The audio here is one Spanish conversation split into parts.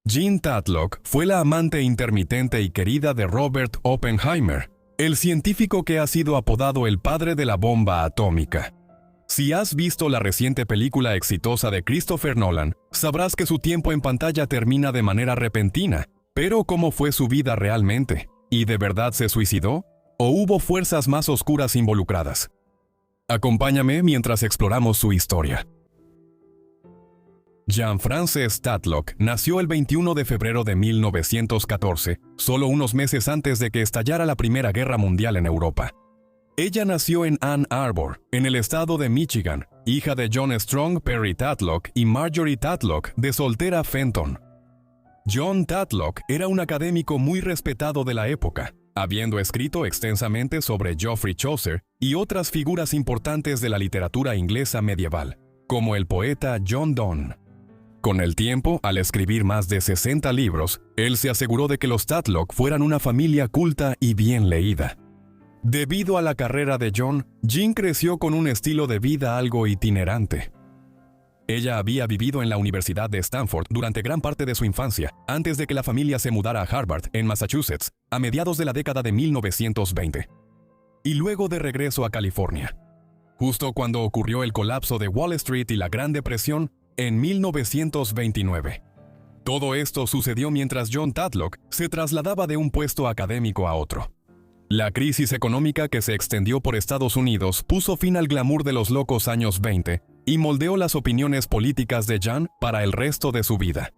Jean Tatlock fue la amante intermitente y querida de Robert Oppenheimer, el científico que ha sido apodado el padre de la bomba atómica. Si has visto la reciente película exitosa de Christopher Nolan, sabrás que su tiempo en pantalla termina de manera repentina. Pero ¿cómo fue su vida realmente? ¿Y de verdad se suicidó? ¿O hubo fuerzas más oscuras involucradas? Acompáñame mientras exploramos su historia. Jean Frances Tatlock nació el 21 de febrero de 1914, solo unos meses antes de que estallara la Primera Guerra Mundial en Europa. Ella nació en Ann Arbor, en el estado de Michigan, hija de John Strong Perry Tatlock y Marjorie Tatlock de soltera Fenton. John Tatlock era un académico muy respetado de la época, habiendo escrito extensamente sobre Geoffrey Chaucer y otras figuras importantes de la literatura inglesa medieval, como el poeta John Donne. Con el tiempo, al escribir más de 60 libros, él se aseguró de que los Tatlock fueran una familia culta y bien leída. Debido a la carrera de John, Jean creció con un estilo de vida algo itinerante. Ella había vivido en la Universidad de Stanford durante gran parte de su infancia, antes de que la familia se mudara a Harvard, en Massachusetts, a mediados de la década de 1920. Y luego de regreso a California. Justo cuando ocurrió el colapso de Wall Street y la Gran Depresión, en 1929. Todo esto sucedió mientras John Tatlock se trasladaba de un puesto académico a otro. La crisis económica que se extendió por Estados Unidos puso fin al glamour de los locos años 20 y moldeó las opiniones políticas de Jean para el resto de su vida.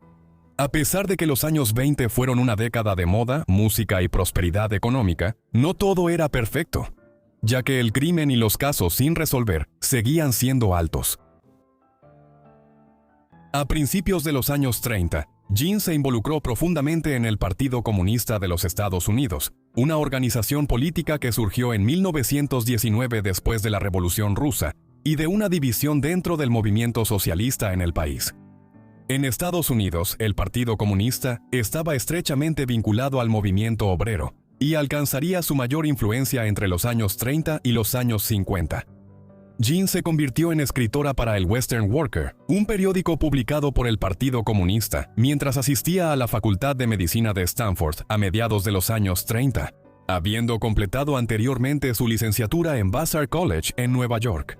A pesar de que los años 20 fueron una década de moda, música y prosperidad económica, no todo era perfecto, ya que el crimen y los casos sin resolver seguían siendo altos. A principios de los años 30, Jean se involucró profundamente en el Partido Comunista de los Estados Unidos, una organización política que surgió en 1919 después de la Revolución Rusa y de una división dentro del movimiento socialista en el país. En Estados Unidos, el Partido Comunista estaba estrechamente vinculado al movimiento obrero y alcanzaría su mayor influencia entre los años 30 y los años 50. Jean se convirtió en escritora para el Western Worker, un periódico publicado por el Partido Comunista, mientras asistía a la Facultad de Medicina de Stanford a mediados de los años 30, habiendo completado anteriormente su licenciatura en Vassar College en Nueva York.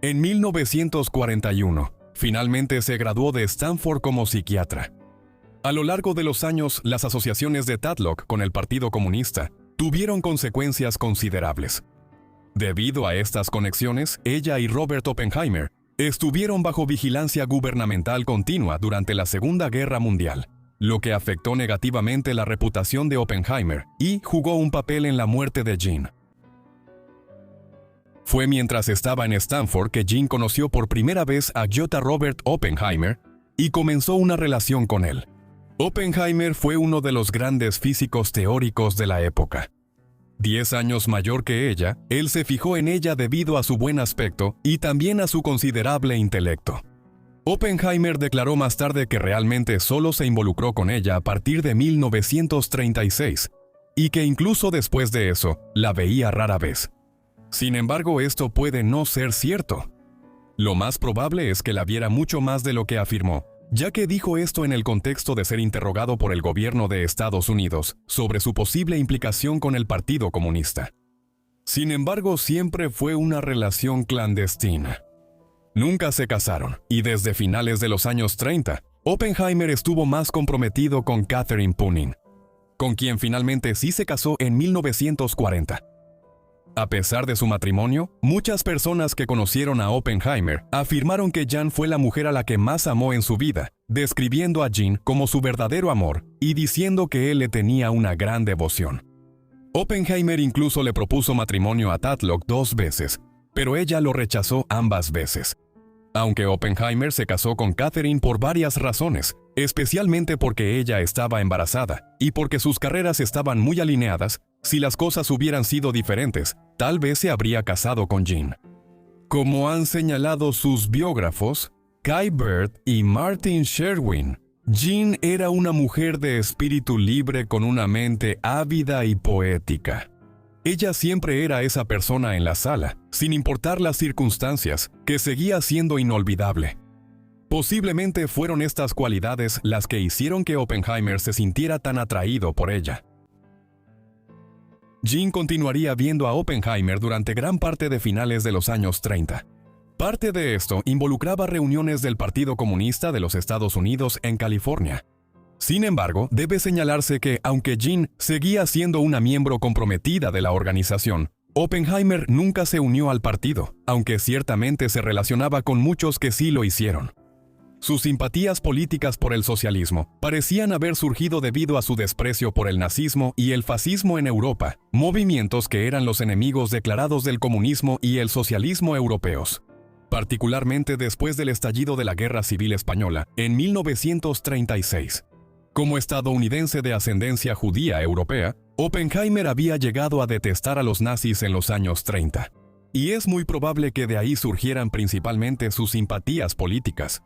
En 1941, finalmente se graduó de Stanford como psiquiatra. A lo largo de los años, las asociaciones de Tatlock con el Partido Comunista tuvieron consecuencias considerables. Debido a estas conexiones, ella y Robert Oppenheimer estuvieron bajo vigilancia gubernamental continua durante la Segunda Guerra Mundial, lo que afectó negativamente la reputación de Oppenheimer y jugó un papel en la muerte de Jean. Fue mientras estaba en Stanford que Jean conoció por primera vez a J. Robert Oppenheimer y comenzó una relación con él. Oppenheimer fue uno de los grandes físicos teóricos de la época. 10 años mayor que ella, él se fijó en ella debido a su buen aspecto y también a su considerable intelecto. Oppenheimer declaró más tarde que realmente solo se involucró con ella a partir de 1936 y que incluso después de eso, la veía rara vez. Sin embargo, esto puede no ser cierto. Lo más probable es que la viera mucho más de lo que afirmó, ya que dijo esto en el contexto de ser interrogado por el gobierno de Estados Unidos sobre su posible implicación con el Partido Comunista. Sin embargo, siempre fue una relación clandestina. Nunca se casaron, y desde finales de los años 30, Oppenheimer estuvo más comprometido con Catherine Punin, con quien finalmente sí se casó en 1940. A pesar de su matrimonio, muchas personas que conocieron a Oppenheimer afirmaron que Jean fue la mujer a la que más amó en su vida, describiendo a Jean como su verdadero amor y diciendo que él le tenía una gran devoción. Oppenheimer incluso le propuso matrimonio a Tatlock 2 veces, pero ella lo rechazó ambas veces. Aunque Oppenheimer se casó con Catherine por varias razones, especialmente porque ella estaba embarazada y porque sus carreras estaban muy alineadas, si las cosas hubieran sido diferentes, tal vez se habría casado con Jean. Como han señalado sus biógrafos, Kai Bird y Martin Sherwin, Jean era una mujer de espíritu libre con una mente ávida y poética. Ella siempre era esa persona en la sala, sin importar las circunstancias, que seguía siendo inolvidable. Posiblemente fueron estas cualidades las que hicieron que Oppenheimer se sintiera tan atraído por ella. Jean continuaría viendo a Oppenheimer durante gran parte de finales de los años 30. Parte de esto involucraba reuniones del Partido Comunista de los Estados Unidos en California. Sin embargo, debe señalarse que, aunque Jean seguía siendo una miembro comprometida de la organización, Oppenheimer nunca se unió al partido, aunque ciertamente se relacionaba con muchos que sí lo hicieron. Sus simpatías políticas por el socialismo parecían haber surgido debido a su desprecio por el nazismo y el fascismo en Europa, movimientos que eran los enemigos declarados del comunismo y el socialismo europeos. Particularmente después del estallido de la Guerra Civil Española en 1936. Como estadounidense de ascendencia judía europea, Oppenheimer había llegado a detestar a los nazis en los años 30. Y es muy probable que de ahí surgieran principalmente sus simpatías políticas.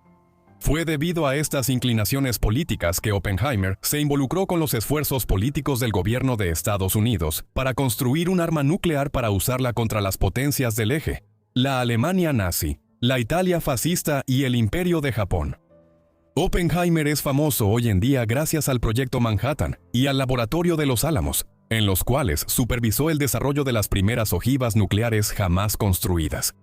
Fue debido a estas inclinaciones políticas que Oppenheimer se involucró con los esfuerzos políticos del gobierno de Estados Unidos para construir un arma nuclear para usarla contra las potencias del eje, la Alemania nazi, la Italia fascista y el Imperio de Japón. Oppenheimer es famoso hoy en día gracias al Proyecto Manhattan y al Laboratorio de los Álamos, en los cuales supervisó el desarrollo de las primeras ojivas nucleares jamás construidas.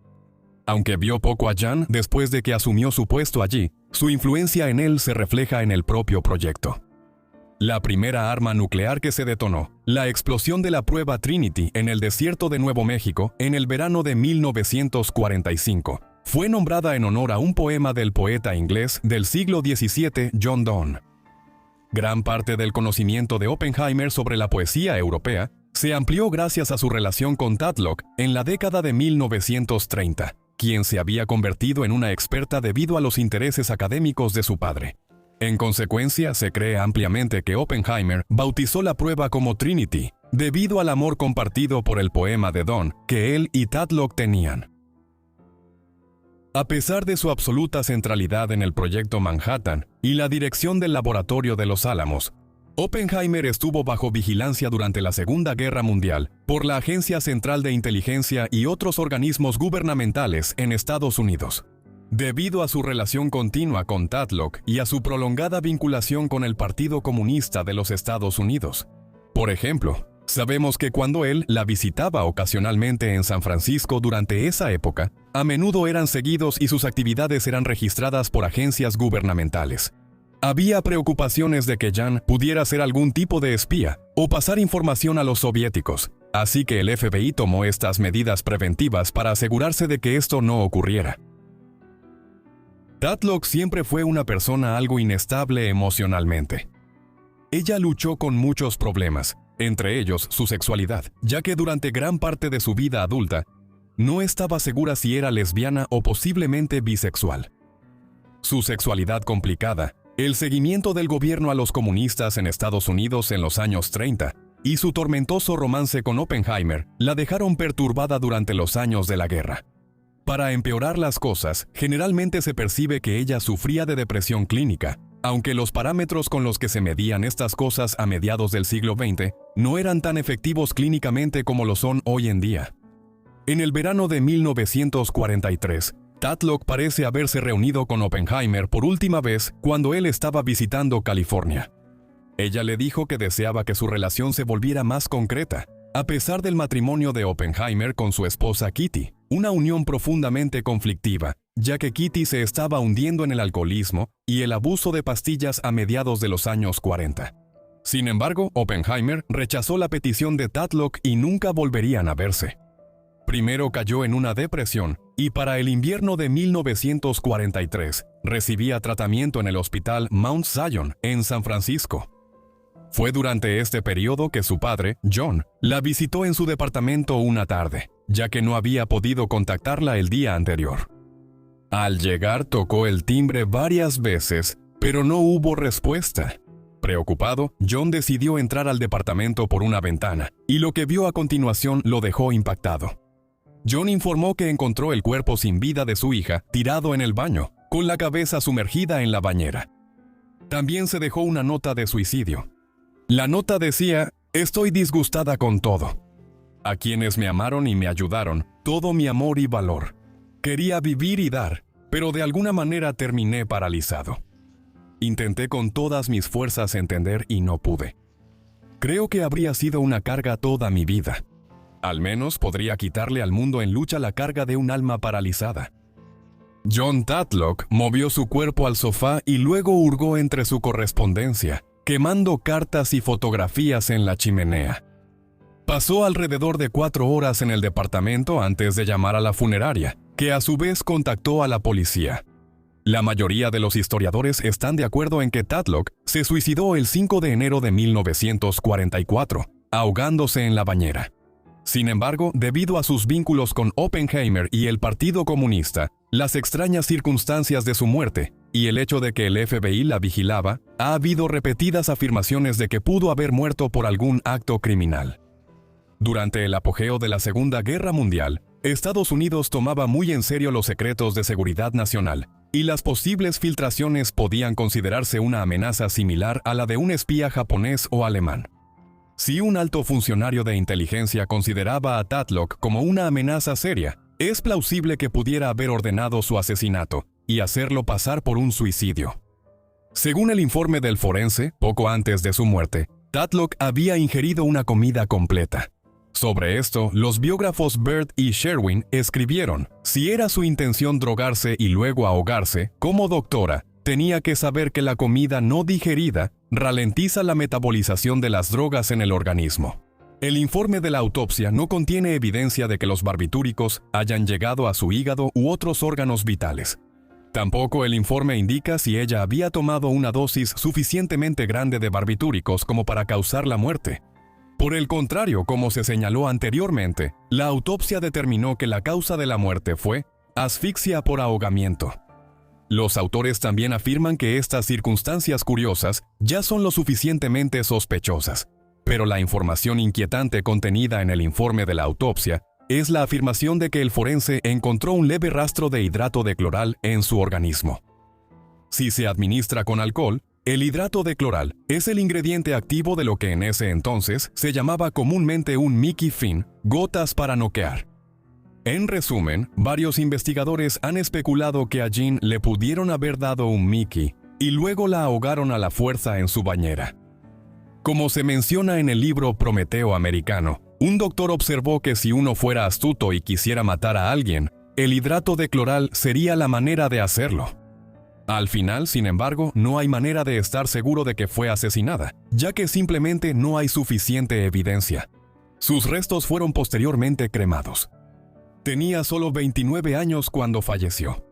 Aunque vio poco a Jean después de que asumió su puesto allí, su influencia en él se refleja en el propio proyecto. La primera arma nuclear que se detonó, la explosión de la prueba Trinity en el desierto de Nuevo México en el verano de 1945, fue nombrada en honor a un poema del poeta inglés del siglo XVII John Donne. Gran parte del conocimiento de Oppenheimer sobre la poesía europea se amplió gracias a su relación con Tatlock en la década de 1930. Quien se había convertido en una experta debido a los intereses académicos de su padre. En consecuencia, se cree ampliamente que Oppenheimer bautizó la prueba como Trinity, debido al amor compartido por el poema de Donne que él y Tatlock tenían. A pesar de su absoluta centralidad en el Proyecto Manhattan y la dirección del Laboratorio de los Álamos, Oppenheimer estuvo bajo vigilancia durante la Segunda Guerra Mundial por la Agencia Central de Inteligencia y otros organismos gubernamentales en Estados Unidos. Debido a su relación continua con Tatlock y a su prolongada vinculación con el Partido Comunista de los Estados Unidos. Por ejemplo, sabemos que cuando él la visitaba ocasionalmente en San Francisco durante esa época, a menudo eran seguidos y sus actividades eran registradas por agencias gubernamentales. Había preocupaciones de que Jean pudiera ser algún tipo de espía o pasar información a los soviéticos, así que el FBI tomó estas medidas preventivas para asegurarse de que esto no ocurriera. Tatlock siempre fue una persona algo inestable emocionalmente. Ella luchó con muchos problemas, entre ellos su sexualidad, ya que durante gran parte de su vida adulta, no estaba segura si era lesbiana o posiblemente bisexual. Su sexualidad complicada, el seguimiento del gobierno a los comunistas en Estados Unidos en los años 30 y su tormentoso romance con Oppenheimer la dejaron perturbada durante los años de la guerra. Para empeorar las cosas, generalmente se percibe que ella sufría de depresión clínica, aunque los parámetros con los que se medían estas cosas a mediados del siglo XX no eran tan efectivos clínicamente como lo son hoy en día. En el verano de 1943, Tatlock parece haberse reunido con Oppenheimer por última vez cuando él estaba visitando California. Ella le dijo que deseaba que su relación se volviera más concreta, a pesar del matrimonio de Oppenheimer con su esposa Kitty, una unión profundamente conflictiva, ya que Kitty se estaba hundiendo en el alcoholismo y el abuso de pastillas a mediados de los años 40. Sin embargo, Oppenheimer rechazó la petición de Tatlock y nunca volverían a verse. Primero cayó en una depresión y para el invierno de 1943 recibía tratamiento en el Hospital Mount Zion en San Francisco. Fue durante este periodo que su padre, John, la visitó en su departamento una tarde, ya que no había podido contactarla el día anterior. Al llegar tocó el timbre varias veces, pero no hubo respuesta. Preocupado, John decidió entrar al departamento por una ventana, y lo que vio a continuación lo dejó impactado. John informó que encontró el cuerpo sin vida de su hija tirado en el baño, con la cabeza sumergida en la bañera. También se dejó una nota de suicidio. La nota decía: «Estoy disgustada con todo. A quienes me amaron y me ayudaron, todo mi amor y valor. Quería vivir y dar, pero de alguna manera terminé paralizado. Intenté con todas mis fuerzas entender y no pude. Creo que habría sido una carga toda mi vida. Al menos podría quitarle al mundo en lucha la carga de un alma paralizada. John Tatlock movió su cuerpo al sofá y luego hurgó entre su correspondencia, quemando cartas y fotografías en la chimenea. Pasó alrededor de 4 horas en el departamento antes de llamar a la funeraria, que a su vez contactó a la policía. La mayoría de los historiadores están de acuerdo en que Tatlock se suicidó el 5 de enero de 1944, ahogándose en la bañera. Sin embargo, debido a sus vínculos con Oppenheimer y el Partido Comunista, las extrañas circunstancias de su muerte y el hecho de que el FBI la vigilaba, ha habido repetidas afirmaciones de que pudo haber muerto por algún acto criminal. Durante el apogeo de la Segunda Guerra Mundial, Estados Unidos tomaba muy en serio los secretos de seguridad nacional, y las posibles filtraciones podían considerarse una amenaza similar a la de un espía japonés o alemán. Si un alto funcionario de inteligencia consideraba a Tatlock como una amenaza seria, es plausible que pudiera haber ordenado su asesinato y hacerlo pasar por un suicidio. Según el informe del forense, poco antes de su muerte, Tatlock había ingerido una comida completa. Sobre esto, los biógrafos Bird y Sherwin escribieron: si era su intención drogarse y luego ahogarse, como doctora, tenía que saber que la comida no digerida ralentiza la metabolización de las drogas en el organismo. El informe de la autopsia no contiene evidencia de que los barbitúricos hayan llegado a su hígado u otros órganos vitales. Tampoco el informe indica si ella había tomado una dosis suficientemente grande de barbitúricos como para causar la muerte. Por el contrario, como se señaló anteriormente, la autopsia determinó que la causa de la muerte fue asfixia por ahogamiento. Los autores también afirman que estas circunstancias curiosas ya son lo suficientemente sospechosas, pero la información inquietante contenida en el informe de la autopsia es la afirmación de que el forense encontró un leve rastro de hidrato de cloral en su organismo. Si se administra con alcohol, el hidrato de cloral es el ingrediente activo de lo que en ese entonces se llamaba comúnmente un Mickey Finn, gotas para noquear. En resumen, varios investigadores han especulado que a Jean le pudieron haber dado un Mickey y luego la ahogaron a la fuerza en su bañera. Como se menciona en el libro Prometeo Americano, un doctor observó que si uno fuera astuto y quisiera matar a alguien, el hidrato de cloral sería la manera de hacerlo. Al final, sin embargo, no hay manera de estar seguro de que fue asesinada, ya que simplemente no hay suficiente evidencia. Sus restos fueron posteriormente cremados. Tenía solo 29 años cuando falleció.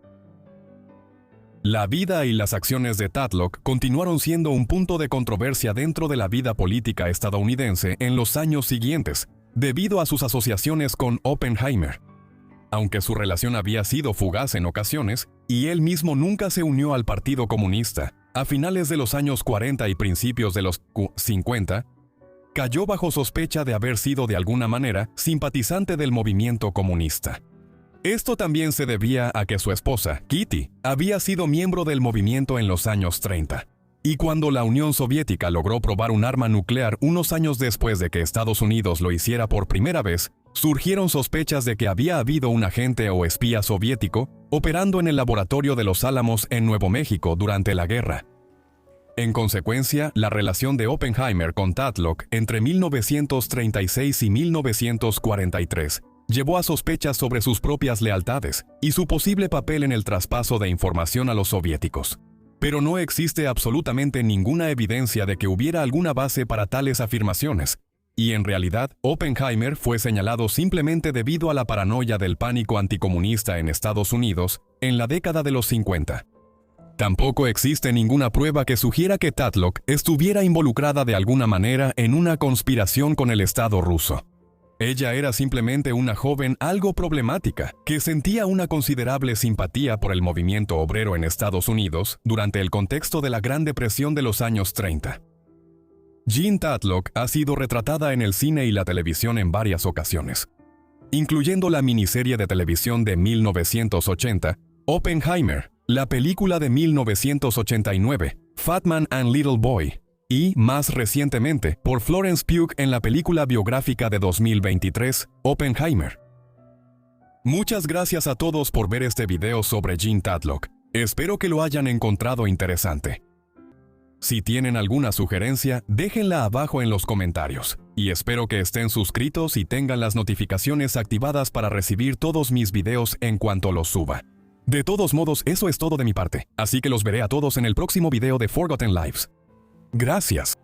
La vida y las acciones de Tatlock continuaron siendo un punto de controversia dentro de la vida política estadounidense en los años siguientes, debido a sus asociaciones con Oppenheimer. Aunque su relación había sido fugaz en ocasiones, y él mismo nunca se unió al Partido Comunista, a finales de los años 40 y principios de los 50, cayó bajo sospecha de haber sido de alguna manera simpatizante del movimiento comunista. Esto también se debía a que su esposa, Kitty, había sido miembro del movimiento en los años 30. Y cuando la Unión Soviética logró probar un arma nuclear unos años después de que Estados Unidos lo hiciera por primera vez, surgieron sospechas de que había habido un agente o espía soviético operando en el laboratorio de Los Álamos en Nuevo México durante la guerra. En consecuencia, la relación de Oppenheimer con Tatlock entre 1936 y 1943 llevó a sospechas sobre sus propias lealtades y su posible papel en el traspaso de información a los soviéticos. Pero no existe absolutamente ninguna evidencia de que hubiera alguna base para tales afirmaciones, y en realidad Oppenheimer fue señalado simplemente debido a la paranoia del pánico anticomunista en Estados Unidos en la década de los 50. Tampoco existe ninguna prueba que sugiera que Tatlock estuviera involucrada de alguna manera en una conspiración con el Estado ruso. Ella era simplemente una joven algo problemática que sentía una considerable simpatía por el movimiento obrero en Estados Unidos durante el contexto de la Gran Depresión de los años 30. Jean Tatlock ha sido retratada en el cine y la televisión en varias ocasiones, incluyendo la miniserie de televisión de 1980, Oppenheimer, la película de 1989, Fat Man and Little Boy, y, más recientemente, por Florence Pugh en la película biográfica de 2023, Oppenheimer. Muchas gracias a todos por ver este video sobre Jean Tatlock. Espero que lo hayan encontrado interesante. Si tienen alguna sugerencia, déjenla abajo en los comentarios. Y espero que estén suscritos y tengan las notificaciones activadas para recibir todos mis videos en cuanto los suba. De todos modos, eso es todo de mi parte, así que los veré a todos en el próximo video de Forgotten Lives. Gracias.